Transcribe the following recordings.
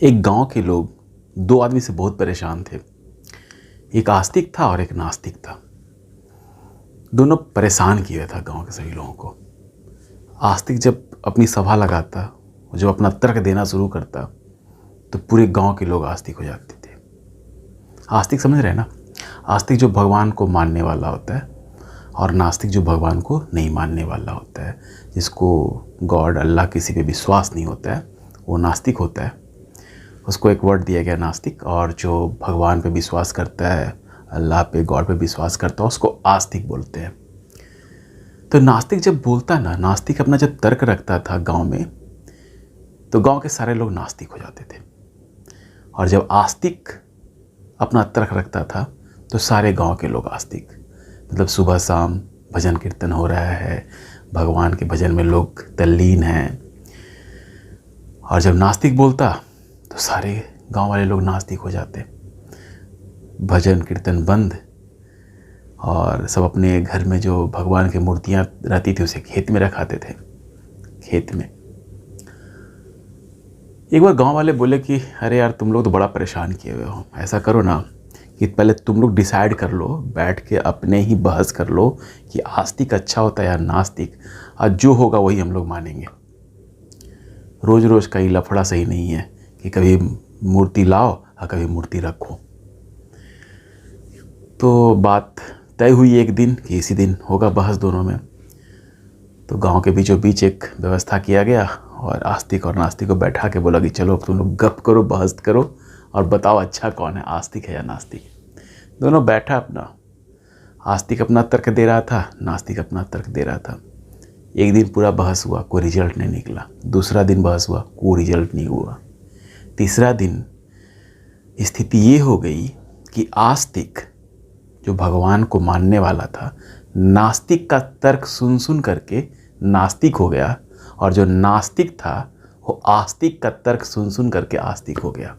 एक गांव के लोग दो आदमी से बहुत परेशान थे। एक आस्तिक था और एक नास्तिक था। दोनों परेशान किए था गांव के सभी लोगों को। आस्तिक जब अपनी सभा लगाता, जब अपना तर्क देना शुरू करता, तो पूरे गांव के लोग आस्तिक हो जाते थे। आस्तिक समझ रहे हैं ना? आस्तिक जो भगवान को मानने वाला होता है और नास्तिक जो भगवान को नहीं मानने वाला होता है। जिसको गॉड अल्लाह किसी पे विश्वास नहीं होता है, वो नास्तिक होता है। उसको एक वर्ड दिया गया नास्तिक। और जो भगवान पे विश्वास करता है, अल्लाह पे, गॉड पे विश्वास करता है, उसको आस्तिक बोलते हैं। तो नास्तिक जब बोलता ना, नास्तिक अपना जब तर्क रखता था गांव में, तो गांव के सारे लोग नास्तिक हो जाते थे। और जब आस्तिक अपना तर्क रखता था तो सारे गांव के लोग आस्तिक। मतलब सुबह शाम भजन कीर्तन हो रहा है, भगवान के भजन में लोग तल्लीन हैं। और जब नास्तिक बोलता तो सारे गांव वाले लोग नास्तिक हो जाते। भजन कीर्तन बंद, और सब अपने घर में जो भगवान की मूर्तियां रहती थी उसे खेत में रखाते थे। खेत में एक बार गांव वाले बोले कि अरे यार, तुम लोग तो बड़ा परेशान किए हुए हो। ऐसा करो ना कि पहले तुम लोग डिसाइड कर लो, बैठ के अपने ही बहस कर लो कि आस्तिक अच्छा होता है या नास्तिक। और जो होगा वही हम लोग मानेंगे। रोज़ रोज़ का ये लफड़ा सही नहीं है कि कभी मूर्ति लाओ और कभी मूर्ति रखो। तो बात तय हुई एक दिन कि इसी दिन होगा बहस दोनों में। तो गांव के बीचों बीच एक व्यवस्था किया गया और आस्तिक और नास्तिक को बैठा के बोला कि चलो अब तुम लोग गप करो, बहस करो और बताओ अच्छा कौन है, आस्तिक है या नास्तिक। दोनों बैठा अपना, आस्तिक अपना तर्क दे रहा था, नास्तिक अपना तर्क दे रहा था। एक दिन पूरा बहस हुआ, कोई रिजल्ट नहीं निकला। दूसरा दिन बहस हुआ, कोई रिजल्ट नहीं हुआ। तीसरा दिन स्थिति ये हो गई कि आस्तिक जो भगवान को मानने वाला था, नास्तिक का तर्क सुन सुन करके नास्तिक हो गया। और जो नास्तिक था वो आस्तिक का तर्क सुन सुन करके आस्तिक हो गया।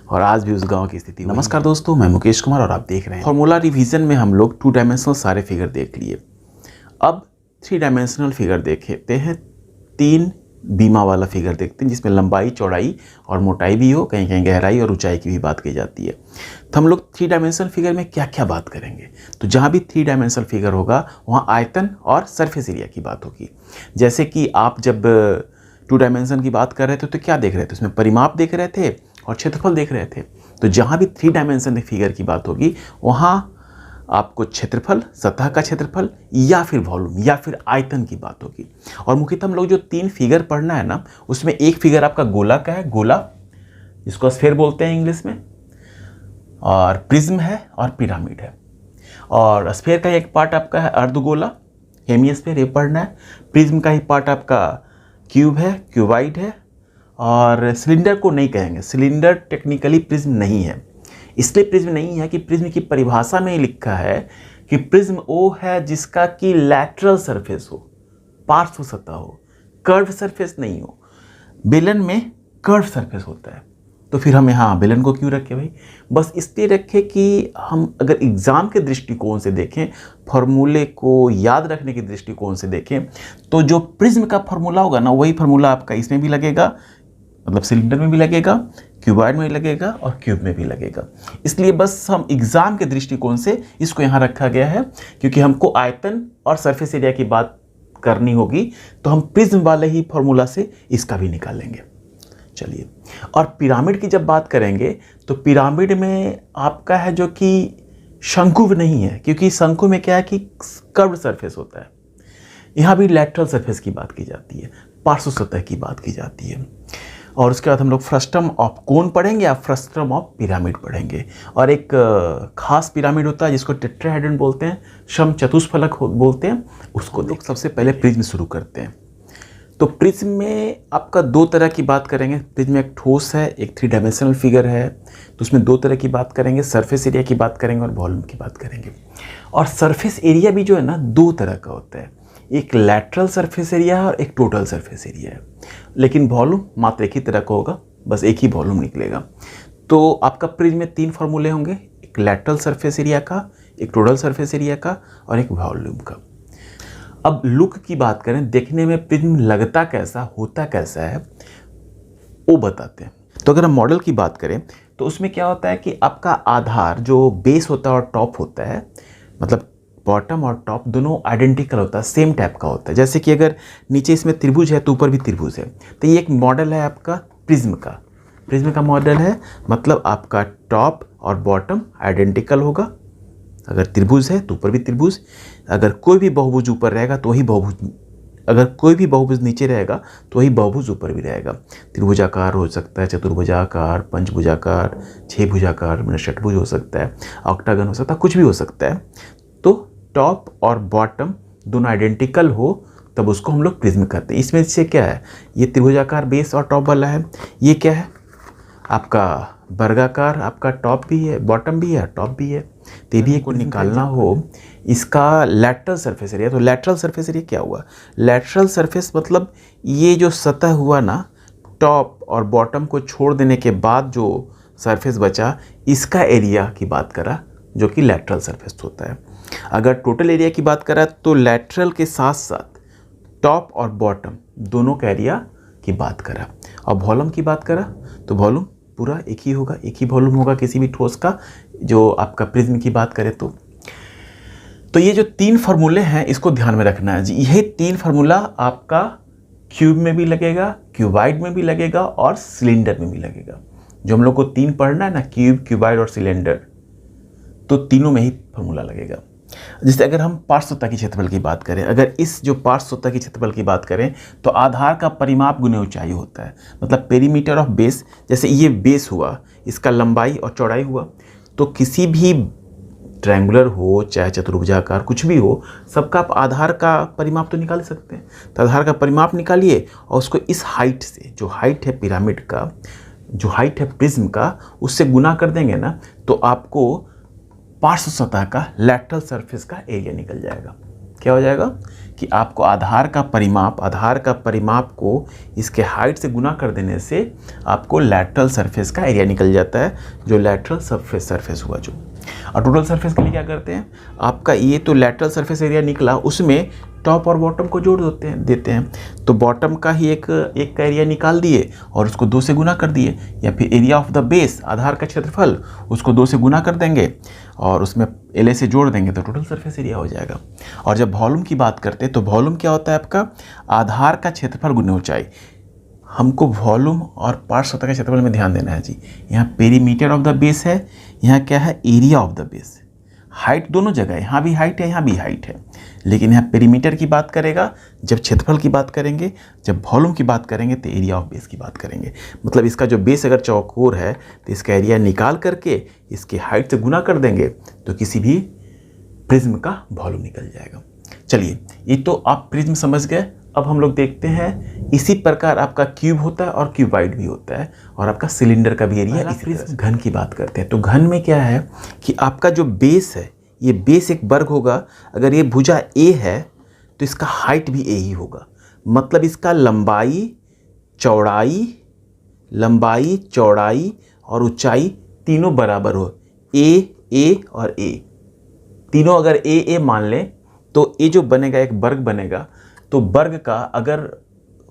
और आज भी उस गांव की स्थिति। नमस्कार दोस्तों, मैं मुकेश कुमार और आप देख रहे हैं फॉर्मूला रिवीजन में। हम लोग 2 डायमेंशनल सारे फिगर देख लिए। अब 3 डायमेंशनल फिगर देखते हैं। 3 बीमा वाला फिगर देखते हैं जिसमें लंबाई, चौड़ाई और मोटाई भी हो, कहीं कहीं गहराई और ऊंचाई की भी बात की जाती है। तो हम लोग 3 डायमेंशनल फिगर में क्या क्या बात करेंगे? तो जहाँ भी 3 डायमेंशनल फिगर होगा वहाँ आयतन और सरफेस एरिया की बात होगी। जैसे कि आप जब 2 डायमेंशन की बात कर रहे थे तो क्या देख रहे थे? उसमें परिमाप देख रहे थे और क्षेत्रफल देख रहे थे। तो जहाँ भी 3 डायमेंशन फिगर की बात होगी वहाँ आपको क्षेत्रफल, सतह का क्षेत्रफल या फिर वॉल्यूम या फिर आयतन की बात होगी। और मुख्यतः हम लोग जो 3 फिगर पढ़ना है ना, उसमें एक फिगर आपका गोला का है, गोला जिसको स्फीयर बोलते हैं इंग्लिश में, और प्रिज्म है और पिरामिड है। और स्फीयर का एक पार्ट आपका है अर्धगोला, हेमिस्फीयर, ये पढ़ना है। प्रिज्म का ही पार्ट आपका क्यूब है, क्यूबाइड है। और सिलेंडर को नहीं कहेंगे, सिलेंडर टेक्निकली प्रिज्म नहीं है। इसलिए प्रिज्म नहीं है कि प्रिज्म की परिभाषा में ही लिखा है कि प्रिज्म वो है जिसका कि लैटरल सरफेस हो, पार्श्व सतह हो, कर्व सरफेस नहीं हो। बेलन में कर्व सरफेस होता है। तो फिर हम यहाँ बेलन को क्यों रखें भाई? बस इसलिए रखें कि हम अगर एग्जाम के दृष्टिकोण से देखें, फॉर्मूले को याद रखने के दृष्टिकोण से देखें, तो जो प्रिज्म का फॉर्मूला होगा ना, वही फॉर्मूला आपका इसमें भी लगेगा, मतलब सिलेंडर में भी लगेगा, क्यूबॉइड में भी लगेगा और क्यूब में भी लगेगा। इसलिए बस हम एग्जाम के दृष्टिकोण से इसको यहाँ रखा गया है, क्योंकि हमको आयतन और सरफेस एरिया की बात करनी होगी तो हम प्रिज्म वाले ही फॉर्मूला से इसका भी निकालेंगे। चलिए, और पिरामिड की जब बात करेंगे तो पिरामिड में आपका है जो कि शंकु नहीं है, क्योंकि शंकु में क्या है कि कर्व्ड सरफेस होता है। यहाँ भी लैटरल सरफेस की बात की जाती है, पार्श्व सतह की बात की जाती है। और उसके बाद हम लोग फ्रस्टम ऑफ कोन पढ़ेंगे या फ्रस्टम ऑफ पिरामिड पढ़ेंगे। और एक खास पिरामिड होता है जिसको टेट्राहेड्रन बोलते हैं, सम चतुष्फलक बोलते हैं, उसको लोग सबसे पहले प्रिज्म शुरू करते हैं। तो प्रिज्म में आपका 2 तरह की बात करेंगे। प्रिज्म एक ठोस है, एक 3 डायमेंशनल फिगर है। तो उसमें 2 तरह की बात करेंगे, सरफेस एरिया की बात करेंगे और वॉल्यूम की बात करेंगे। और सरफेस एरिया भी जो है ना, 2 तरह का होता है, एक लैटरल सरफेस एरिया है और एक टोटल सरफेस एरिया है। लेकिन वॉल्यूम मात्र एक ही तरह का होगा, बस एक ही वॉल्यूम निकलेगा। तो आपका प्रिज्म में 3 फॉर्मूले होंगे, एक लैटरल सरफेस एरिया का, एक टोटल सरफेस एरिया का और एक वॉल्यूम का। अब लुक की बात करें, देखने में प्रिज्म लगता कैसा, होता कैसा है, वो बताते हैं। तो अगर हम मॉडल की बात करें तो उसमें क्या होता है कि आपका आधार जो बेस होता है और टॉप होता है, मतलब बॉटम और टॉप दोनों आइडेंटिकल होता है, सेम टाइप का होता है। जैसे कि अगर नीचे इसमें त्रिभुज है तो ऊपर भी त्रिभुज है, तो ये एक मॉडल है आपका प्रिज्म का। प्रिज्म का मॉडल है मतलब आपका टॉप और बॉटम आइडेंटिकल होगा। अगर त्रिभुज है तो ऊपर भी त्रिभुज, अगर कोई भी बहुभुज ऊपर रहेगा तो वही बहुभुज, अगर कोई भी बहुभुज नीचे रहेगा तो वही बहुभुज ऊपर भी रहेगा। त्रिभुजाकार हो सकता है, चतुर्भुजाकार, पंचभुजाकार, छः भुजाकार, षटभुज हो सकता है, ऑक्टागन हो सकता है, कुछ भी हो सकता है। तो टॉप और बॉटम दोनों आइडेंटिकल हो तब उसको हम लोग प्रिज्म करते हैं। इसमें से क्या है, ये त्रिभुजाकार बेस और टॉप वाला है, ये क्या है आपका वर्गाकार, आपका टॉप भी है, बॉटम भी है, टॉप भी है। तो भी को निकालना हो इसका लैटरल सरफेस एरिया, तो लैटरल सरफेस एरिया क्या हुआ, लैटरल सरफेस मतलब ये जो सतह हुआ ना टॉप और बॉटम को छोड़ देने के बाद जो सरफेस बचा, इसका एरिया की बात करा, जो कि लैटरल सरफेस होता है। अगर टोटल एरिया की बात करा तो लैटरल के साथ साथ टॉप और बॉटम दोनों का एरिया की बात करा। और वॉल्यूम की बात करा तो वॉल्यूम पूरा एक ही होगा, एक ही वॉल्यूम होगा किसी भी ठोस का, जो आपका प्रिज्म की बात करें तो ये जो तीन फार्मूले हैं इसको ध्यान में रखना है जी। यही तीन फार्मूला आपका क्यूब में भी लगेगा, क्यूबाइड में भी लगेगा और सिलेंडर में भी लगेगा। जो हम लोग को तीन पढ़ना है ना, क्यूब, क्यूबाइड और सिलेंडर, तो तीनों में ही फार्मूला लगेगा। जैसे अगर हम पार्श्व सतह की क्षेत्रफल की बात करें, अगर इस जो पार्श्व सतह की क्षेत्रफल की बात करें तो आधार का परिमाप गुने ऊंचाई होता है, मतलब पेरीमीटर ऑफ बेस। जैसे ये बेस हुआ, इसका लंबाई और चौड़ाई हुआ, तो किसी भी ट्रायंगुलर हो चाहे चतुर्भुजाकार कुछ भी हो, सबका आप आधार का परिमाप तो निकाल सकते हैं। तो आधार का परिमाप निकालिए और उसको इस हाइट से, जो हाइट है पिरामिड का, जो हाइट है प्रिज्म का, उससे गुना कर देंगे ना तो आपको पार्श्व सतह का लैटरल सरफेस का एरिया निकल जाएगा। क्या हो जाएगा कि आपको आधार का परिमाप को इसके हाइट से गुना कर देने से आपको लैटरल सरफेस का एरिया निकल जाता है, जो लैटरल सरफेस हुआ जो। और टोटल सरफेस के लिए क्या करते हैं, आपका ये तो लैटरल सरफेस एरिया निकला, उसमें टॉप और बॉटम को जोड़ देते हैं। तो बॉटम का ही एक का एरिया निकाल दिए और उसको 2 से गुना कर दिए, या फिर एरिया ऑफ द बेस, आधार का क्षेत्रफल, उसको 2 से गुना कर देंगे और उसमें LA से जोड़ देंगे तो टोटल सरफेस एरिया हो जाएगा। और जब वॉल्यूम की बात करते हैं तो वॉल्यूम क्या होता है आपका, आधार का क्षेत्रफल गुने ऊंचाई। हमको वॉल्यूम और पार्श्व सतह के क्षेत्रफल में ध्यान देना है जी। यहाँ पेरीमीटर ऑफ द बेस है, यहाँ क्या है area of the base. Height दोनों जगह है, यहाँ भी हाइट है, यहाँ भी हाइट है, लेकिन यहाँ पेरीमीटर की बात करेगा जब क्षेत्रफल की बात करेंगे, जब वॉल्यूम की बात करेंगे तो एरिया ऑफ बेस की बात करेंगे। मतलब इसका जो बेस अगर चौकोर है तो इसका एरिया निकाल करके इसके हाइट से गुना कर देंगे तो किसी भी प्रिज्म का वॉल्यूम निकल जाएगा। चलिए, ये तो आप प्रिज्म समझ गए। अब हम लोग देखते हैं इसी प्रकार आपका क्यूब होता है और क्यूबाइड भी होता है, और आपका सिलेंडर का भी एरिया इसी तरह से। घन की बात करते हैं तो घन में क्या है कि आपका जो बेस है, ये बेस एक वर्ग होगा। अगर ये भुजा A है तो इसका हाइट भी A ही होगा, मतलब इसका लंबाई चौड़ाई और ऊंचाई तीनों बराबर हो। A और A तीनों अगर A मान लें तो ये जो बनेगा एक वर्ग बनेगा। तो वर्ग का अगर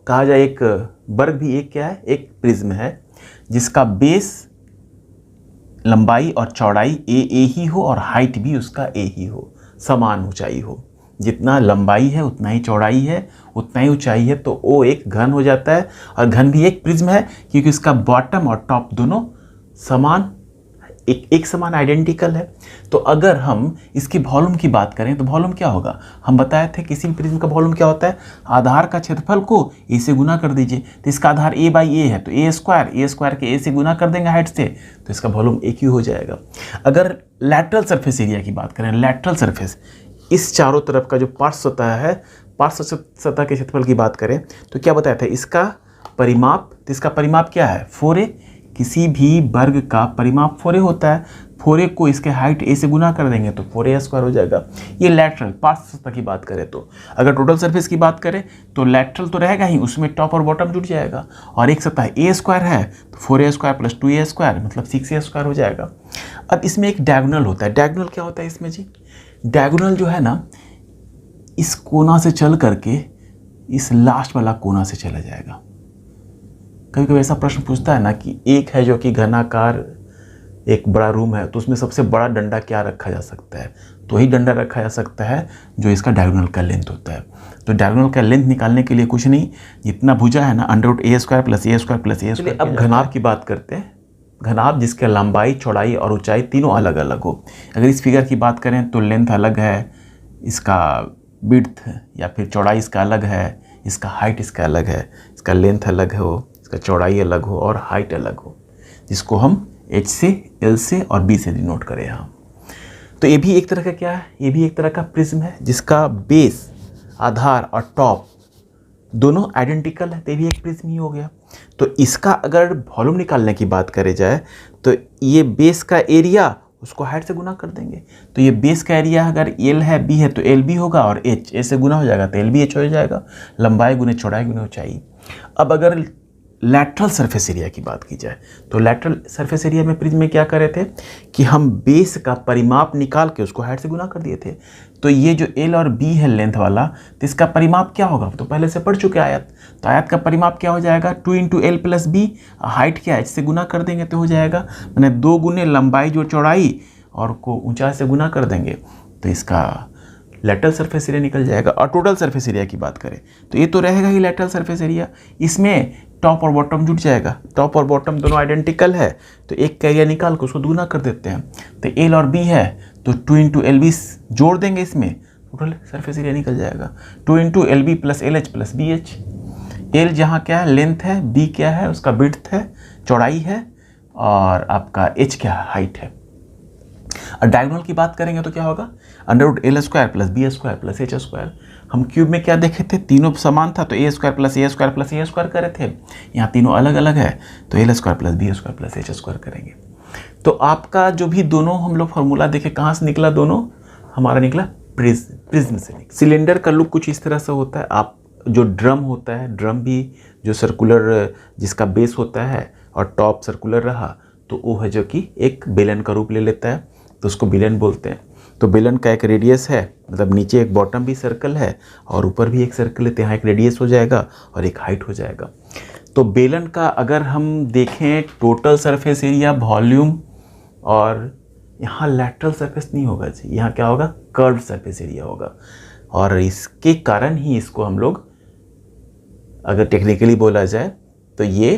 कहा जाए, एक वर्ग भी एक क्या है, एक प्रिज्म है जिसका बेस, लंबाई और चौड़ाई A ही हो और हाइट भी उसका A ही हो, समान ऊंचाई हो। जितना लंबाई है उतना ही चौड़ाई है, उतना ही ऊंचाई है, तो वो एक घन हो जाता है। और घन भी एक प्रिज्म है क्योंकि इसका बॉटम और टॉप दोनों समान, एक समान आइडेंटिकल है। तो अगर हम इसकी वॉल्यूम की बात करें तो वॉल्यूम क्या होगा, हम बताए थे किसी भी प्रिज्म का वॉल्यूम क्या होता है, आधार का क्षेत्रफल को A से गुना कर दीजिए। तो इसका आधार A/A है तो A स्क्वायर के A से गुना कर देंगे हाइट से, तो इसका वॉल्यूम एक ही हो जाएगा। अगर लैटरल सरफेस एरिया की बात करें, लैटरल सरफेस, इस चारों तरफ का जो पार्श्व सतह है, पार्श्व सतह के क्षेत्रफल की बात करें तो क्या बताया था, इसका परिमाप, तो इसका परिमाप क्या है 4A। किसी भी वर्ग का परिमाप 4A होता है। 4A को इसके हाइट A से गुना कर देंगे तो 4A स्क्वायर हो जाएगा। ये लैटरल पार्श्व सतह की बात करें तो। अगर टोटल सरफेस की बात करें तो लैटरल तो रहेगा ही, उसमें टॉप और बॉटम जुड़ जाएगा। और एक सतह A स्क्वायर है तो 4A square plus 2A square मतलब 6A स्क्वायर हो जाएगा। अब इसमें एक डायगोनल होता है। डायगोनल क्या होता है इसमें जी, डायगोनल जो है ना, इस कोना से चल करके इस लास्ट वाला कोना से चला जाएगा। कभी कभी ऐसा प्रश्न पूछता है ना कि एक है जो कि घनाकार एक बड़ा रूम है, तो उसमें सबसे बड़ा डंडा क्या रखा जा सकता है? तो वही डंडा रखा जा सकता है जो इसका डायगोनल का लेंथ होता है। तो डायगोनल का लेंथ निकालने के लिए कुछ नहीं, जितना भुजा है ना √a² + a² + a²। अब घनाभ की बात करते हैं। घनाभ जिसके लंबाई, चौड़ाई और ऊंचाई तीनों अलग अलग हो। अगर इस फिगर की बात करें तो लेंथ अलग है, इसका विड्थ या फिर चौड़ाई इसका अलग है, इसका हाइट इसका अलग है, इसका लेंथ अलग हो, इसका चौड़ाई अलग हो और हाइट अलग हो, जिसको हम H से, L से और B से डिनोट करें यहाँ। तो ये भी एक तरह का क्या है? ये भी एक तरह का प्रिज्म है जिसका बेस, आधार और टॉप दोनों आइडेंटिकल है, तो ये भी एक प्रिज्म ही हो गया। तो इसका अगर वॉल्यूम निकालने की बात करी जाए तो ये बेस का एरिया उसको हाइट से गुना कर देंगे। तो ये बेस का एरिया अगर L है, B है तो LB होगा और H A से गुना हो जाएगा तो LBH हो जाएगा, लंबाई गुने चौड़ाई गुने ऊंचाई। अब अगर लैटरल सरफेस एरिया की बात की जाए तो लैटरल सरफेस एरिया में प्रिज्म में क्या कर रहे थे कि हम बेस का परिमाप निकाल के उसको हाइट से गुना कर दिए थे। तो ये जो L और B है लेंथ वाला, तो इसका परिमाप क्या होगा? तो पहले से पढ़ चुके आयत। तो आयत का परिमाप क्या हो जाएगा? 2 × L + B, हाइट क्या H से गुना कर देंगे तो हो जाएगा, मैंने 2 गुने लंबाई जो चौड़ाई और को ऊंचाई से गुना कर देंगे तो इसका लैटरल सरफेस एरिया निकल जाएगा। और टोटल सरफेस एरिया की बात करें तो ये तो रहेगा ही लैटरल सरफेस एरिया, इसमें टॉप और बॉटम जुड़ जाएगा। टॉप और बॉटम दोनों आइडेंटिकल है तो एक का एरिया निकाल के उसको दुगुना कर देते हैं। तो L और B है तो 2 × LB जोड़ देंगे, इसमें टोटल सरफेस एरिया निकल जाएगा 2 × LB + LH + BH। L जहाँ क्या है? लेंथ है, B क्या है? उसका विड्थ है, चौड़ाई है और आपका H क्या है? हाइट है। और डायगोनल की बात करेंगे तो क्या होगा? √L² + B² + H²। हम क्यूब में क्या देखे थे? तीनों समान था तो A² + A² + A² करे थे। यहाँ तीनों अलग अलग है तो L² + B² + H² करेंगे। तो आपका जो भी दोनों हम लोग फार्मूला देखे कहाँ से निकला? दोनों हमारा निकला प्रिज्म से। सिलेंडर का लुक कुछ इस तरह से होता है। आप जो ड्रम होता है, ड्रम भी जो सर्कुलर जिसका बेस होता है और टॉप सर्कुलर रहा तो वो है जो कि एक बेलन का रूप ले लेता है, तो उसको बेलन बोलते हैं। तो बेलन का एक रेडियस है, मतलब नीचे एक बॉटम भी सर्कल है और ऊपर भी एक सर्कल है, तो यहाँ एक रेडियस हो जाएगा और एक हाइट हो जाएगा। तो बेलन का अगर हम देखें टोटल सरफेस एरिया, वॉल्यूम, और यहाँ लैटरल सरफेस नहीं होगा जी, यहाँ क्या होगा? कर्व सरफेस एरिया होगा। और इसके कारण ही इसको हम लोग अगर टेक्निकली बोला जाए तो ये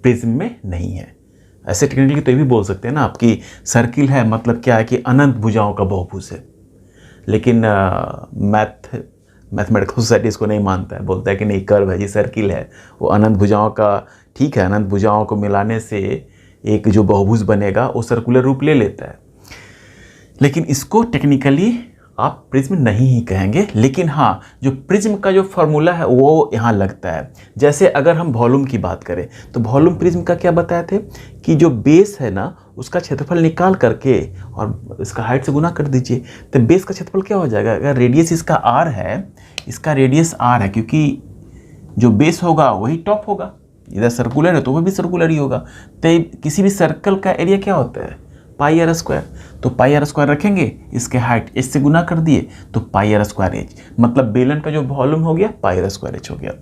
प्रिज्म में नहीं है। ऐसे टेक्निकली तो ये भी बोल सकते हैं ना आपकी सर्किल है, मतलब क्या है कि अनंत भुजाओं का बहुभुज है। लेकिन मैथमेटिकल सोसाइटी इसको नहीं मानता है, बोलता है कि नहीं, कर्व है जी, सर्किल है, वो अनंत भुजाओं का। ठीक है, अनंत भुजाओं को मिलाने से एक जो बहुभुज बनेगा वो सर्कुलर रूप ले लेता है, लेकिन इसको टेक्निकली आप प्रिज्म नहीं ही कहेंगे। लेकिन हाँ, जो प्रिज्म का जो फॉर्मूला है वो यहाँ लगता है। जैसे अगर हम वॉल्यूम की बात करें तो वॉल्यूम प्रिज्म का क्या बताए थे कि जो बेस है ना उसका क्षेत्रफल निकाल करके और इसका हाइट से गुना कर दीजिए, तो बेस का क्षेत्रफल क्या हो जाएगा? अगर रेडियस इसका r है, इसका रेडियस r है, क्योंकि जो बेस होगा वही टॉप होगा, इधर सर्कुलर है तो वह भी सर्कुलर ही होगा। तो किसी भी सर्कल का एरिया क्या होता है? πr²। तो πr² रखेंगे, इसके हाइट h से गुना कर दिए तो πr²h, मतलब बेलन का जो वॉल्यूम हो गया πr²h हो गया।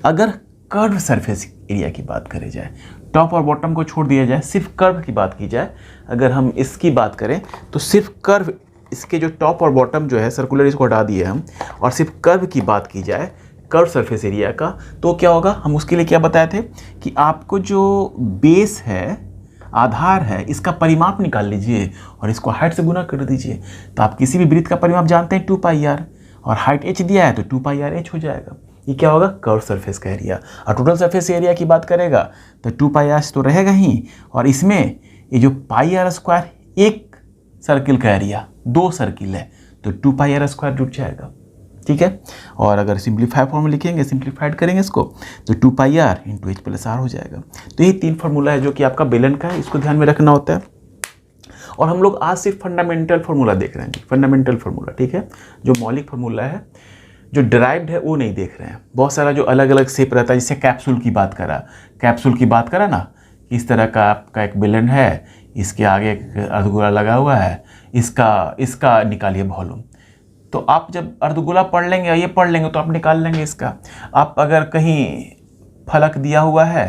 अगर कर्व सरफेस एरिया की बात करी जाए, टॉप और बॉटम को छोड़ दिया जाए, सिर्फ कर्व की बात की जाए, अगर हम इसकी बात करें तो सिर्फ कर्व, इसके जो टॉप और बॉटम जो है सर्कुलर, इसको हटा दिए हम, और सिर्फ कर्व की बात की जाए, कर्व सरफेस एरिया का, तो क्या होगा? हम उसके लिए क्या बताए थे कि आपको जो बेस है, आधार है, इसका परिमाप निकाल लीजिए और इसको हाइट से गुना कर दीजिए। तो आप किसी भी वृत्त का परिमाप जानते हैं 2πr, और हाइट h दिया है तो 2πrh हो जाएगा। ये क्या होगा? कर्व सरफेस का एरिया। और टोटल सरफेस एरिया की बात करेगा तो 2πr तो रहेगा ही, और इसमें ये जो πr² एक सर्किल का एरिया, 2 सर्किल है तो 2πr² जुड़ जाएगा। ठीक है, और अगर सिंप्लीफाई फॉर्म में लिखेंगे, सिंप्लीफाइड करेंगे इसको, तो 2πr × h + r हो जाएगा। तो ये 3 फार्मूला है जो कि आपका बेलन का है, इसको ध्यान में रखना होता है। और हम लोग आज सिर्फ फंडामेंटल फार्मूला देख रहे हैं, फंडामेंटल फार्मूला, ठीक है, जो मौलिक फार्मूला है, जो डिराइव्ड है वो नहीं देख रहे हैं। बहुत सारा जो अलग अलग शेप रहता है, जैसे कैप्सूल की बात करा ना, इस तरह का आपका एक बेलन है, इसके आगे एक अर्धगोला लगा हुआ है, इसका निकालिए वॉल्यूम। तो आप जब अर्धगोला पढ़ लेंगे या ये पढ़ लेंगे तो आप निकाल लेंगे इसका। आप अगर कहीं फलक दिया हुआ है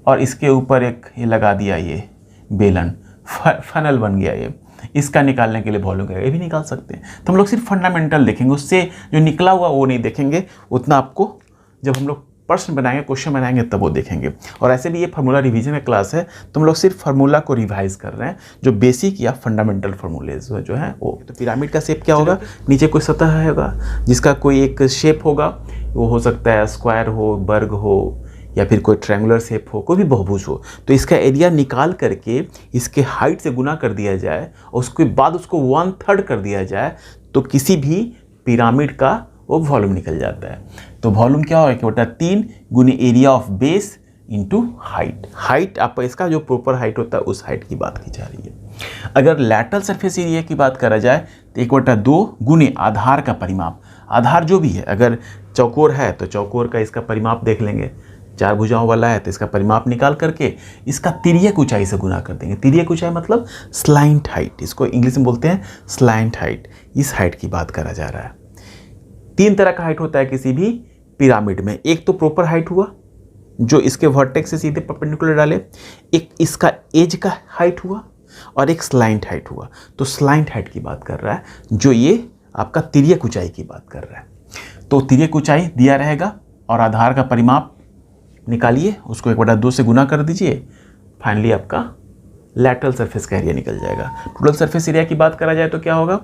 और इसके ऊपर एक ये लगा दिया, ये बेलन, फनल बन गया ये। इसका निकालने के लिए वॉल्यूम क्या, ये भी निकाल सकते हैं। तो हम लोग सिर्फ फंडामेंटल देखेंगे, उससे जो निकला हुआ वो नहीं देखेंगे। उतना आपको जब हम लोग प्रश्न बनाएंगे, क्वेश्चन बनाएंगे, तब वो देखेंगे। और ऐसे भी ये फार्मूला रिवीजन का क्लास है, तो हम लोग सिर्फ फार्मूला को रिवाइज कर रहे हैं, जो बेसिक या फंडामेंटल फार्मूलेज जो है वो। तो पिरामिड का शेप क्या होगा, नीचे कोई सतह होगा जिसका कोई एक शेप होगा, वो हो सकता है स्क्वायर हो, वर्ग हो, या फिर कोई ट्रायंगुलर शेप हो, कोई भी बहुभुज हो। तो इसका एरिया निकाल करके इसके हाइट से गुना कर दिया जाए और उसके बाद उसको 1/3 कर दिया जाए, तो किसी भी पिरामिड का वो वॉल्यूम निकल जाता है। तो वॉल्यूम क्या होगा, 1/3 गुने area of base into height. Height आपका इसका जो प्रॉपर हाइट होता है उस हाइट की बात की जा रही है। अगर लैटरल सरफेस एरिया की बात करा जाए तो 1/2 गुने आधार का परिमाप। आधार जो भी है, अगर चौकोर है तो चौकोर का इसका परिमाप देख लेंगे, 4 भुजाओं वाला है तो इसका परिमाप निकाल करके इसका तिर्यक ऊंचाई से गुना कर देंगे। तिर्यक ऊंचाई मतलब स्लाइंट हाइट, इसको इंग्लिश में बोलते हैं स्लाइंट हाइट। इस हाइट की बात करा जा रहा है। 3 तरह का हाइट होता है किसी भी पिरामिड में। एक तो प्रॉपर हाइट हुआ जो इसके वर्टेक्स से सीधे परपेंडिकुलर डाले, एक इसका एज का हाइट हुआ, और एक स्लाइंट हाइट हुआ। तो स्लाइंट हाइट की बात कर रहा है, जो ये आपका तिर्यक ऊंचाई की बात कर रहा है। तो तिर्यक ऊंचाई दिया रहेगा और आधार का परिमाप निकालिए, उसको 1/2 से गुना कर दीजिए, फाइनली आपका लैटरल सरफेस का एरिया निकल जाएगा। टोटल सरफेस एरिया की बात करा जाए तो क्या होगा,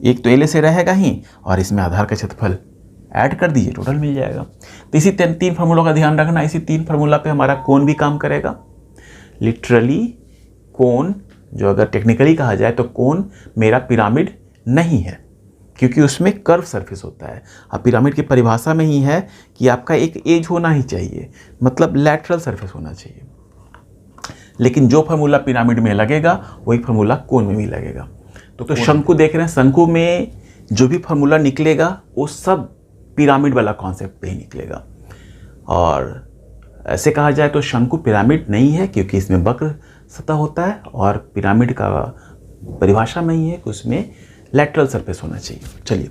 एक तो एल से रहेगा ही, और इसमें आधार का क्षेत्रफल ऐड कर दीजिए, टोटल मिल जाएगा। तो इसी 3 फार्मूलों का ध्यान रखना। इसी 3 फार्मूला पे हमारा कोण भी काम करेगा। लिटरली कोण, जो अगर टेक्निकली कहा जाए तो कोण मेरा पिरामिड नहीं है, क्योंकि उसमें कर्व सरफेस होता है। अब पिरामिड की परिभाषा में ही है कि आपका एक एज होना ही चाहिए, मतलब लैटरल सरफेस होना चाहिए। लेकिन जो फार्मूला पिरामिड में लगेगा वही फार्मूला कोण में भी लगेगा। तो शंकु देख रहे हैं, शंकु में जो भी फार्मूला निकलेगा वो सब पिरामिड वाला कॉन्सेप्ट पे ही निकलेगा। और ऐसे कहा जाए तो शंकु पिरामिड नहीं है, क्योंकि इसमें वक्र सतह होता है, और पिरामिड का परिभाषा में ही है कि उसमें लैटरल सरफेस होना चाहिए। चलिए,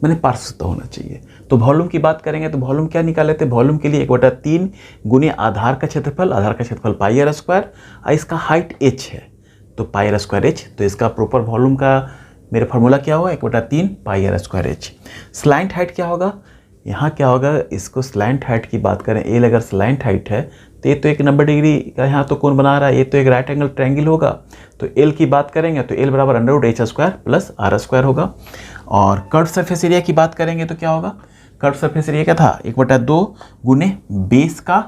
मैंने पार्श्व सतह होना चाहिए। तो वॉल्यूम की बात करेंगे तो वॉल्यूम क्या निकाले थे, वॉल्यूम के लिए 1/3 गुने आधार का क्षेत्रफल। आधार का क्षेत्रफल πr², और इसका हाइट h है तो πr²h। तो इसका प्रॉपर वॉल्यूम का मेरा फार्मूला क्या होगा, 1/3 πr²h। स्लाइंट हाइट क्या होगा, यहाँ क्या होगा, इसको स्लाइंट हाइट की बात करें, एल अगर स्लाइंट हाइट है तो ये तो एक 90 डिग्री का यहाँ तो कोण बना रहा है, ये तो एक राइट एंगल ट्रायंगल होगा। तो एल की बात करेंगे तो एल बराबर √h² प्लस r² होगा। और कर्व सरफेस एरिया की बात करेंगे तो क्या होगा, कर्व सरफेस एरिया क्या था, 1/2 गुने बेस का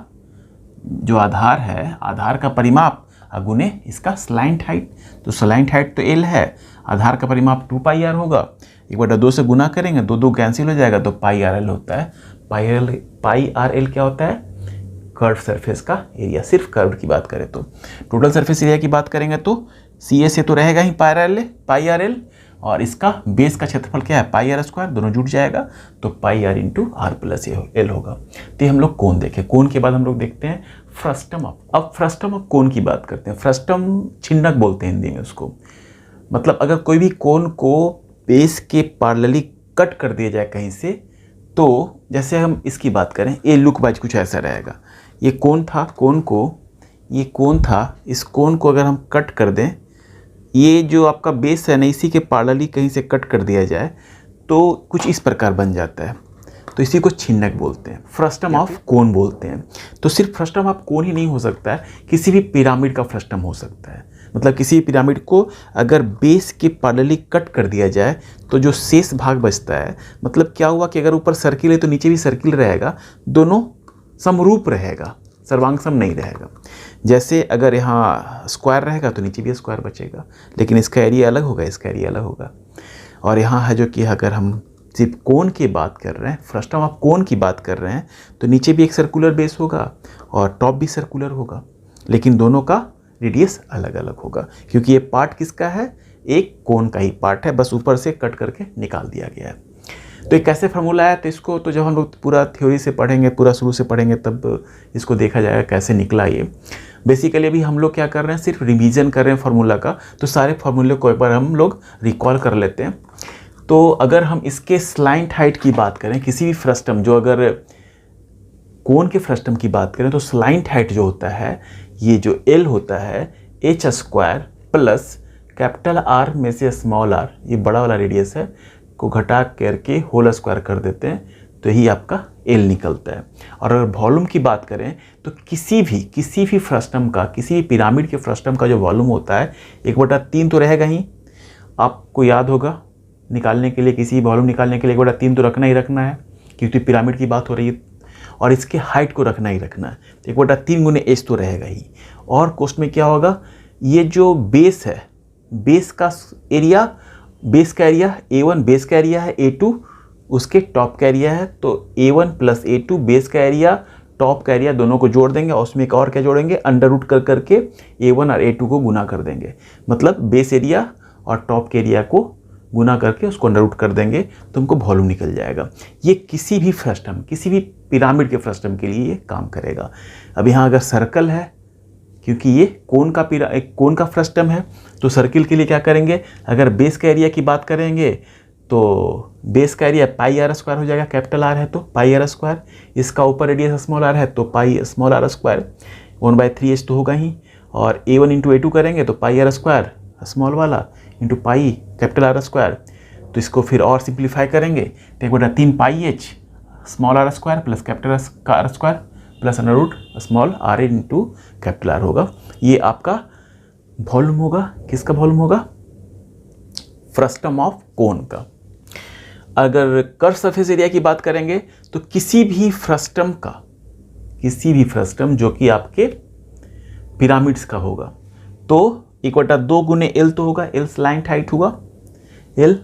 जो आधार है, आधार का परिमाप, गुने इसका स्लाइंट हाइट। तो स्लाइंट हाइट तो एल है, आधार का परिमाप 2πr होगा, 1/2 से गुना करेंगे, 2 कैंसिल हो जाएगा, तो πrl होता है। πrl क्या होता है, कर्व सरफेस का एरिया। सिर्फ कर्व की बात करें तो टोटल सरफेस एरिया की बात करेंगे तो सी से तो रहेगा ही πrl, और इसका बेस का क्षेत्रफल क्या है, πr², दोनों जुड़ जाएगा, तो πr × r + l होगा। तो हम लोग कोण देखें। कोण के बाद हम लोग देखते हैं फ्रस्टम ऑफ। अब फ्रस्टम ऑफ कोण की बात करते हैं। फ्रस्टम छिन्नक बोलते हैं हिंदी में उसको। मतलब अगर कोई भी कोण को बेस के पैरेलली कट कर दिया जाए कहीं से, तो जैसे हम इसकी बात करें, ये लुक वाइज कुछ ऐसा रहेगा। ये कोण था, ये कोण था, इस कोण को अगर हम कट कर दें, ये जो आपका बेस है ना, इसी के पैरेलली कहीं से कट कर दिया जाए तो कुछ इस प्रकार बन जाता है। तो इसी को छिन्नक बोलते हैं, फ्रस्टम ऑफ कोण बोलते हैं। तो सिर्फ फ्रस्टम ऑफ कोण ही नहीं हो सकता है, किसी भी पिरामिड का फ्रस्टम हो सकता है। मतलब किसी पिरामिड को अगर बेस के पैरेलली कट कर दिया जाए तो जो शेष भाग बचता है, मतलब क्या हुआ कि अगर ऊपर सर्किल है तो नीचे भी सर्किल रहेगा, दोनों समरूप रहेगा, सर्वांग नहीं रहेगा। जैसे अगर यहाँ स्क्वायर रहेगा तो नीचे भी स्क्वायर बचेगा, लेकिन इसका एरिया अलग होगा, इसका एरिया अलग होगा। और यहाँ है जो कि अगर हम सिर्फ कोण की बात कर रहे हैं, फ्रस्टम ऑफ कोण की बात कर रहे हैं, तो नीचे भी एक सर्कुलर बेस होगा और टॉप भी सर्कुलर होगा, लेकिन दोनों का रेडियस अलग अलग होगा, क्योंकि ये पार्ट किसका है, एक कोण का ही पार्ट है, बस ऊपर से कट करके निकाल दिया गया है। तो ये कैसे फार्मूला है, तो इसको तो जब हम लोग पूरा थ्योरी से पढ़ेंगे, पूरा शुरू से पढ़ेंगे, तब इसको देखा जाएगा कैसे निकला ये। बेसिकली अभी हम लोग क्या कर रहे हैं, सिर्फ रिवीजन कर रहे हैं फार्मूला का। तो सारे फार्मूले को एक बार हम लोग रिकॉल कर लेते हैं। तो अगर हम इसके स्लाइंट हाइट की बात करें, किसी भी फ्रस्टम जो अगर कोन के फ्रस्टम की बात करें तो स्लाइंट हाइट जो होता है, ये जो एल होता है H square plus capital are में से स्मॉल आर, ये बड़ा वाला रेडियस है, को घटा करके होल स्क्वायर कर देते हैं तो यही आपका एल निकलता है। और अगर वॉल्यूम की बात करें तो किसी भी फ्रस्टम का, किसी भी पिरामिड के फ्रस्टम का जो वॉल्यूम होता है 1/3 तो रहेगा ही। आपको याद होगा निकालने के लिए, किसी वॉल्यूम निकालने के लिए 1/3 तो रखना ही रखना है, क्योंकि पिरामिड की बात हो रही है और इसके हाइट को रखना ही रखना है। 1/3 गुने एच तो रहेगा ही। और कोष्ट में क्या होगा, ये जो बेस है, बेस का एरिया A1 बेस का एरिया है, A2 उसके टॉप का एरिया है, तो A1 प्लस A2 बेस का एरिया टॉप का एरिया दोनों को जोड़ देंगे और उसमें एक और क्या जोड़ेंगे, अंडर रूट कर करके A1 और A2 को गुना कर देंगे, मतलब बेस एरिया और टॉप के एरिया को गुना करके उसको अंडर रूट कर देंगे तो हमको वॉल्यूम निकल जाएगा। ये किसी भी फ्रस्टम, किसी भी पिरामिड के फ्रस्टम के लिए ये काम करेगा। अब यहाँ अगर सर्कल है, क्योंकि ये कोन का फ्रस्टम है, तो सर्किल के लिए क्या करेंगे, अगर बेस का एरिया की बात करेंगे तो बेस का एरिया पाई आर स्क्वायर हो जाएगा, कैपिटल आर है तो पाई आर स्क्वायर, इसका ऊपर रेडियस स्मॉल आर है तो पाई स्मॉल आर स्क्वायर, 1/3h तो होगा ही। और A1 इंटू A2 करेंगे तो पाई आर स्क्वायर स्मॉल वाला into pi capital R square, तो इसको फिर और सिंप्लीफाई करेंगे तो 1/3 pi H small R square plus capital R square plus under root small R into capital R होगा। ये आपका वॉल्यूम होगा। किसका वॉल्यूम होगा, फ्रस्टम ऑफ कोन का। अगर कर्व सरफेस एरिया की बात करेंगे तो किसी भी फ्रस्टम जो कि आपके पिरामिड्स का होगा तो 1/2 गुने एल तो होगा, एल स्लाइंट हाइट होगा एल,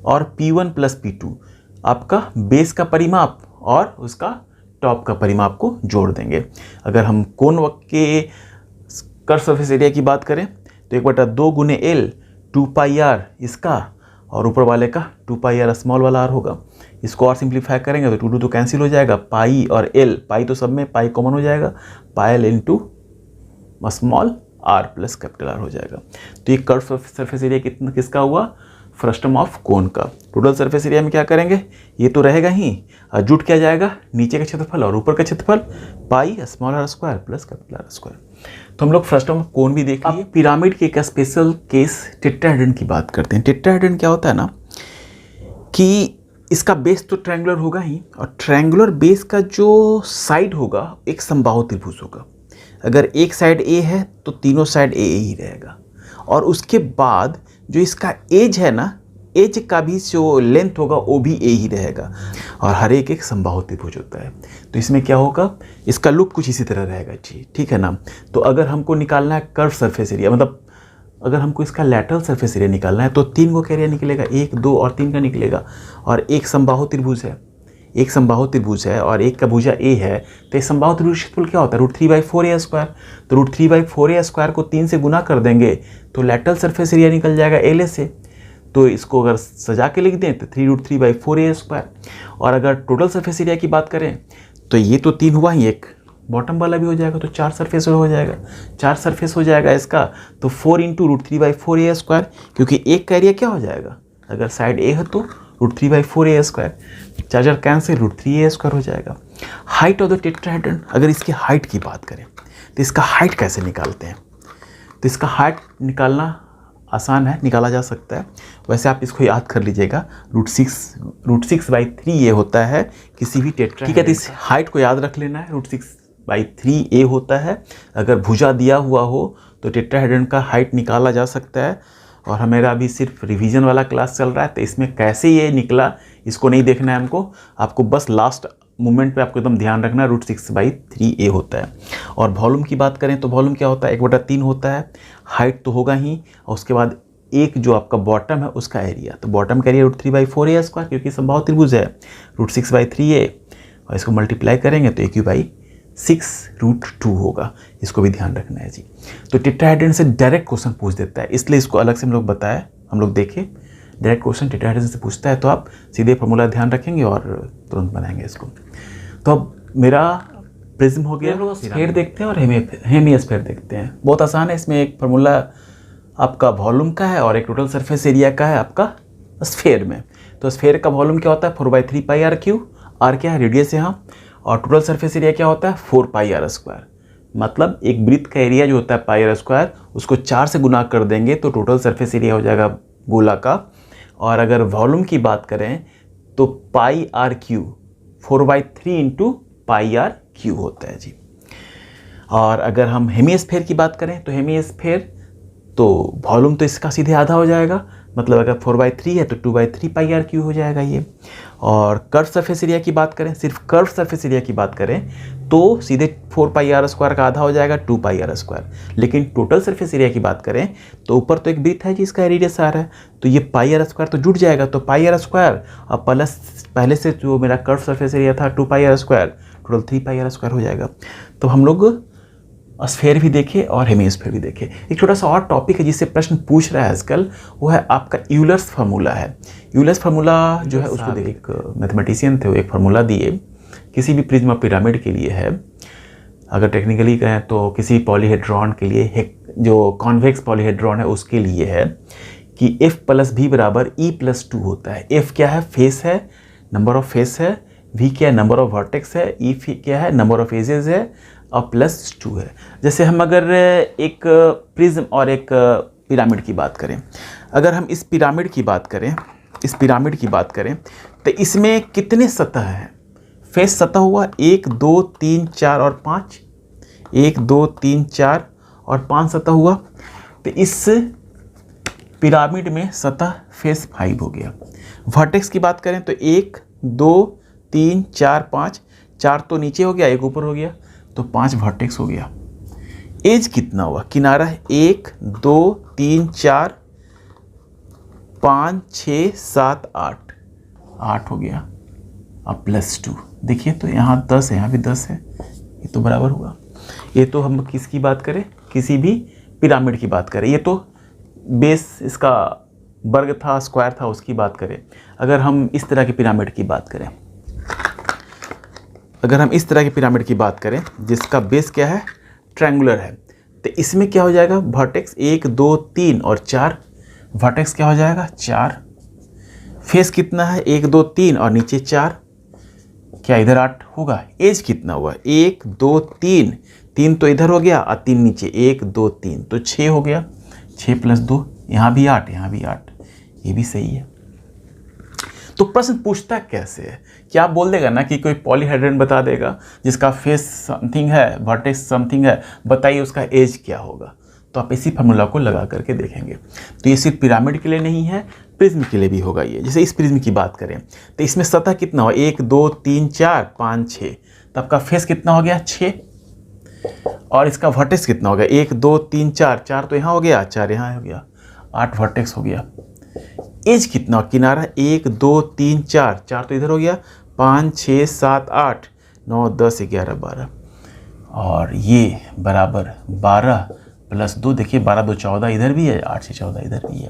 और P1 प्लस P2 आपका बेस का परिमाप और उसका टॉप का परिमाप को जोड़ देंगे। अगर हम कोन के कर्व सरफेस एरिया की बात करें तो 1/2 गुने एल 2 पाई आर इसका और ऊपर वाले का 2 पाई आर स्मॉल वाला आर होगा। इसको और सिंप्लीफाई करेंगे तो 2 कैंसिल हो जाएगा, पाई और एल, पाई तो सब में पाई कॉमन हो जाएगा, pi L into small R plus capital R हो जाएगा। तो ये कर्व सरफेस एरिया किसका हुआ, फ्रस्टम ऑफ कोन का। टोटल सरफेस एरिया में क्या करेंगे, ये तो रहेगा ही, जुट क्या जाएगा, नीचे का क्षेत्रफल और ऊपर का क्षेत्रफल, pi small R square plus capital R square. तो हम लोग फ्रस्टम ऑफ कोन भी देख लिए। पिरामिड के एक स्पेशल केस टेट्राहेड्रन की बात करते हैं। टेट्राहेड्रन क्या होता है ना कि इसका बेस तो ट्रायंगुलर होगा ही, और ट्रायंगुलर बेस का जो साइड होगा एक समबाहु त्रिभुज होगा। अगर एक साइड ए है तो तीनों साइड ए ही रहेगा, और उसके बाद जो इसका एज है ना, एज का भी जो लेंथ होगा वो भी ए ही रहेगा, और हर एक समबाहु त्रिभुज होता है। तो इसमें क्या होगा, इसका लुक कुछ इसी तरह रहेगा जी, ठीक है ना। तो अगर हमको निकालना है कर्व सरफेस एरिया, मतलब अगर हमको इसका लैटरल सरफेस एरिया निकालना है तो 3 को एरिया निकलेगा, 1, 2 और 3 का निकलेगा, और एक समबाहु त्रिभुज है, एक समबाहु त्रिभुज है और एक का भुजा ए है, तो इस समबाहु त्रिभुज क्षेत्रफल क्या होता है, √3/4a स्क्वायर। तो √3/4a स्क्वायर को 3 से गुना कर देंगे तो लैटरल सरफेस एरिया निकल जाएगा LA से। तो इसको अगर सजा के लिख दें तो 3√3/4a स्क्वायर। और अगर टोटल सरफेस एरिया की बात करें तो ये तो 3 हुआ ही, एक बॉटम वाला भी हो जाएगा, तो 4 सरफेस हो जाएगा, 4 सरफेस हो जाएगा इसका, तो 4 इंटू √3/4a स्क्वायर, क्योंकि एक का एरिया क्या हो जाएगा, अगर साइड ए है तो √3/4a square, 4 cancel, √3a square हो जाएगा। हाइट ऑफ द टेट्राहेड्रन, अगर इसकी हाइट की बात करें तो इसका हाइट कैसे निकालते हैं, तो इसका हाइट निकालना आसान है, निकाला जा सकता है। वैसे आप इसको याद कर लीजिएगा, √6/3 ये होता है किसी भी टेट्राहेड्रन, ठीक है। तो इस हाइट को याद रख लेना है, √6/3a होता है। अगर भुजा दिया हुआ हो तो टेट्राहेड्रन का हाइट निकाला जा सकता है। और हमारा अभी सिर्फ रिवीजन वाला क्लास चल रहा है, तो इसमें कैसे ये निकला इसको नहीं देखना है हमको, आपको बस लास्ट मोमेंट पे आपको एकदम ध्यान रखना है, √6/3a होता है। और वॉल्यूम की बात करें तो वॉल्यूम क्या होता है, 1/3 होता है, हाइट तो होगा ही, और उसके बाद एक जो आपका बॉटम है उसका एरिया, तो बॉटम का एरिया √3/4a स्क्वायर, क्योंकि समबाहु त्रिभुज है, √6/3a, और इसको मल्टीप्लाई करेंगे तो AQ/6√2 होगा। इसको भी ध्यान रखना है जी। तो टेट्राहेड्रन से डायरेक्ट क्वेश्चन पूछ देता है, इसलिए इसको अलग से हम लोग बताए, हम लोग देखे डायरेक्ट क्वेश्चन टेट्राहेड्रन से पूछता है, तो आप सीधे फॉर्मूला ध्यान रखेंगे और तुरंत बनाएंगे इसको। तो अब मेरा प्रिज्म हो गया, स्फीयर देखते हैं और हेमिस्फीयर देखते हैं। बहुत आसान है, इसमें एक फार्मूला आपका वॉल्यूम का है और एक टोटल सरफेस एरिया का है आपका स्फीयर में। तो स्फीयर का वॉल्यूम क्या होता है, 4/3 पाई r क्यू, r क्या है, रेडियस यहाँ, और टोटल सरफेस एरिया क्या होता है 4 पाई आर स्क्वायर। मतलब एक वृत्त का एरिया जो होता है पाई आर स्क्वायर, उसको 4 से गुना कर देंगे तो टोटल सरफेस एरिया हो जाएगा गोला का। और अगर वॉल्यूम की बात करें तो pi R cube 4/3 into pi R cube होता है जी। और अगर हम हेमिस्फेयर की बात करें तो हेमिस्फेयर तो वॉल्यूम तो इसका सीधे आधा हो जाएगा, मतलब अगर 4/3 है तो 2/3 पाई आर क्यू हो जाएगा ये। और कर्व सरफेस एरिया की बात करें, सिर्फ कर्व सरफेस एरिया की बात करें तो सीधे 4 पाई आर स्क्वायर का आधा हो जाएगा 2 पाई आर स्क्वायर। लेकिन टोटल सरफेस एरिया की बात करें तो ऊपर तो एक वृत्त है जिसका रेडियस आर है, तो ये पाई आर स्क्वायर तो जुड़ जाएगा, तो पाई आर स्क्वायर और प्लस पहले से जो मेरा कर्व सरफेस एरिया था 2 pi R square, total 3 pi R square हो जाएगा। तो हम लोग स्फेयर भी देखे और हेमिस्फेयर भी देखे। एक छोटा सा और टॉपिक है जिससे प्रश्न पूछ रहा है आजकल, वो है आपका यूलर्स फार्मूला है। यूलर्स फार्मूला जो है उसको देखिए, एक मैथमेटिशियन थे, वो एक फार्मूला दिए किसी भी प्रिज्म पिरामिड के लिए है। अगर टेक्निकली कहें तो किसी पॉलीहेड्रॉन के लिए, जो कॉन्वेक्स पॉलीहेड्रॉन है उसके लिए है कि F + V = E+2 होता है। F क्या है, फेस है, नंबर ऑफ फेस है, V क्या है, नंबर ऑफ वर्टेक्स है, E क्या है, नंबर ऑफ एजेस है, और +2 है। जैसे हम अगर एक प्रिज्म और एक पिरामिड की बात करें, अगर हम इस पिरामिड की बात करें तो इसमें कितने सतह हैं, फेस सतह हुआ 1 2 3 4 और 5, 1 2 3 4 और 5 सतह हुआ। तो इस पिरामिड में सतह फेस 5 हो गया। वर्टेक्स की बात करें तो 1 2 3 4 5, 4 तो नीचे हो गया, 1 ऊपर हो गया, तो 5 वर्टेक्स हो गया। एज कितना हुआ, किनारा 1 2 3 4 5 6 7 8, 8 हो गया, अब +2 देखिए, तो यहाँ 10 है, यहाँ भी 10 है, ये तो बराबर हुआ। ये तो हम किसकी बात करें, किसी भी पिरामिड की बात करें, ये तो बेस इसका वर्ग था, स्क्वायर था, उसकी बात करें। अगर हम इस तरह की पिरामिड की बात करें, जिसका बेस क्या है, ट्रायंगुलर है, तो इसमें क्या हो जाएगा, वर्टेक्स 1 2 3 और 4, वर्टेक्स क्या हो जाएगा 4, फेस कितना है 1 2 3 और नीचे 4, क्या इधर 8 होगा। एज कितना हुआ 1 2 3, 3 तो इधर हो गया और 3 नीचे, 1 2 3 तो 6 हो गया, 6 + 2, यहाँ भी 8, यहाँ भी 8, ये भी सही है। तो प्रश्न पूछता कैसे है, क्या आप बोल देगा ना कि कोई पॉलीहेड्रन बता देगा जिसका फेस समथिंग है, वर्टेक्स समथिंग है, बताइए उसका एज क्या होगा। तो आप इसी फार्मूला को लगा करके देखेंगे। तो ये सिर्फ पिरामिड के लिए नहीं है, प्रिज्म के लिए भी होगा ये। जैसे इस प्रिज्म की बात करें तो इसमें सतह कितना हुआ, 1 2 3 4 5 6, तो आपका फेस कितना हो गया 6, और इसका वर्टेक्स कितना हो गया 1 2 3 4, 4 तो यहाँ हो गया, 4 यहाँ हो गया, 8 वर्टेक्स हो गया। एज कितना, किनारा 1 2 3 4, 4 तो इधर हो गया, 5 6 7 8 9 10 11 12, और ये बराबर 12 + 2, देखिए 12 2 14 इधर भी है, 8 से 14 इधर भी है।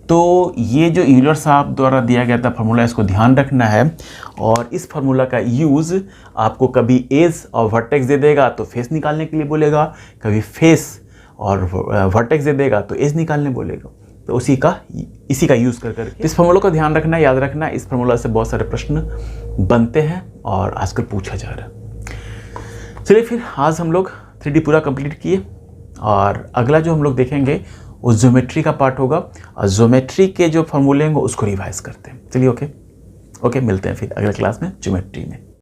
तो ये जो यूलर साहब द्वारा दिया गया था फार्मूला, इसको ध्यान रखना है। और इस फार्मूला का यूज़ आपको कभी एज और वर्टेक्स दे देगा तो फेस निकालने के लिए बोलेगा, कभी फेस और वर्टेक्स दे देगा तो एज निकालने बोलेगा। तो इसी का यूज़ कर करके इस फार्मूला का ध्यान रखना, याद रखना। इस फार्मूला से बहुत सारे प्रश्न बनते हैं और आजकल पूछा जा रहा है। चलिए फिर आज हम लोग 3D पूरा कंप्लीट किए, और अगला जो हम लोग देखेंगे वो ज्योमेट्री का पार्ट होगा, और ज्योमेट्री के जो फार्मूले होंगे उसको रिवाइज करते हैं। चलिए ओके मिलते हैं फिर अगले क्लास में ज्योमेट्री में।